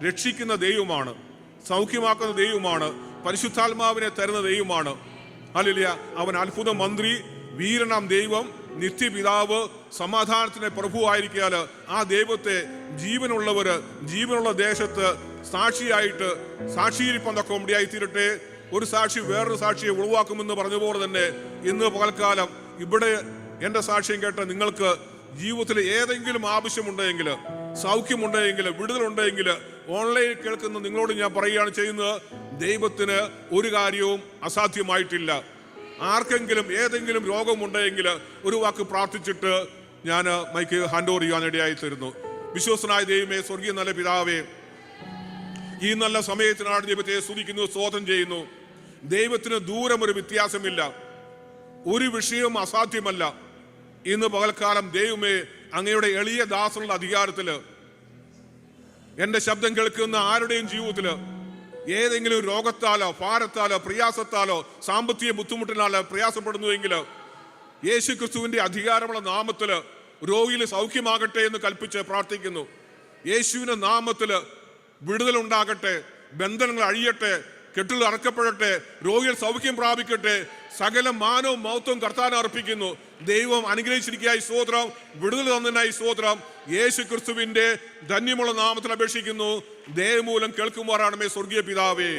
രക്ഷിക്കുന്ന ദൈവമാണ്, സൗഖ്യമാക്കുന്ന ദൈവമാണ്, പരിശുദ്ധാത്മാവിനെ തരുന്ന ദൈവമാണ്. ഹല്ലേലൂയ. അവൻ അത്ഭുത മന്ത്രി, വീരനാം ദൈവം, നിത്യപിതാവ്, സമാധാനത്തിന്റെ പ്രഭുവായിരിക്കാൽ ആ ദൈവത്തെ ജീവനുള്ള ദേശത്ത് സാക്ഷിയായിട്ട് സാക്ഷീകരിപ്പാൻ തക്കവണ്ണം തീരട്ടെ. ഒരു സാക്ഷി വേറൊരു സാക്ഷിയെ ഉളവാക്കുമെന്ന് പറഞ്ഞതുപോലെ തന്നെ ഇന്ന് പകൽക്കാലം ഇവിടെ എൻ്റെ സാക്ഷ്യം കേട്ട നിങ്ങൾക്ക് ജീവിതത്തിൽ ഏതെങ്കിലും ആവശ്യമുണ്ടെങ്കിൽ, സൗഖ്യമുണ്ടെങ്കിൽ, വിടുതലുണ്ടെങ്കിൽ ഓൺലൈനിൽ കേൾക്കുന്ന നിങ്ങളോട് ഞാൻ പറയുകയാണ് ചെയ്യുന്നത്, ദൈവത്തിന് ഒരു കാര്യവും അസാധ്യമായിട്ടില്ല. ആർക്കെങ്കിലും ഏതെങ്കിലും രോഗമുണ്ടെങ്കിൽ ഒരു വാക്ക് പ്രാർത്ഥിച്ചിട്ട് ഞാൻ മൈക്ക് ഹാൻഡ് ഓവർ ചെയ്യാൻ ഇടയായി തരുന്നു. വിശ്വസ്തനായ ദൈവമേ, സ്വർഗീയ നല്ല പിതാവേ, ഈ നല്ല സമയത്തിനാണ് ദൈവത്തെ സ്തുതിക്കുന്നു, സ്തോത്രം ചെയ്യുന്നു. ദൈവത്തിന് ദൂരം ഒരു വ്യത്യാസമില്ല, ഒരു വിഷയവും അസാധ്യമല്ല. ഇന്ന് പകൽക്കാലം ദൈവമേ, അങ്ങയുടെ എളിയ ദാസനുള്ള അധികാരത്തില് എന്റെ ശബ്ദം കേൾക്കുന്ന ആരുടെയും ജീവിതത്തില് ഏതെങ്കിലും രോഗത്താലോ ഭാരത്താലോ പ്രയാസത്താലോ സാമ്പത്തിക ബുദ്ധിമുട്ടിനാലോ പ്രയാസപ്പെടുന്നുവെങ്കിൽ യേശു ക്രിസ്തുവിന്റെ അധികാരമുള്ള നാമത്തില് രോഗിയിൽ സൗഖ്യമാകട്ടെ എന്ന് കൽപ്പിച്ച് പ്രാർത്ഥിക്കുന്നു. യേശുവിന്റെ നാമത്തില് വിടുതലുണ്ടാകട്ടെ, ബന്ധനങ്ങൾ അഴിയട്ടെ, കെട്ടുകൾ അറക്കപ്പെടട്ടെ, രോഗികൾ സൗഖ്യം പ്രാപിക്കട്ടെ. സകല മാനവും മഹത്വവും കർത്താവിന് അർപ്പിക്കുന്നു. ദൈവം അനുഗ്രഹിച്ചിരിക്കുകയായി സ്തോത്രം, വിടുതൽ തന്നതിനായി സ്തോത്രം. യേശു ക്രിസ്തുവിന്റെ ധന്യമുള്ള നാമത്തിൽ അപേക്ഷിക്കുന്നു. ദൈവമൂലം കേൾക്കുമാറാണമേ സ്വർഗീയ പിതാവേ.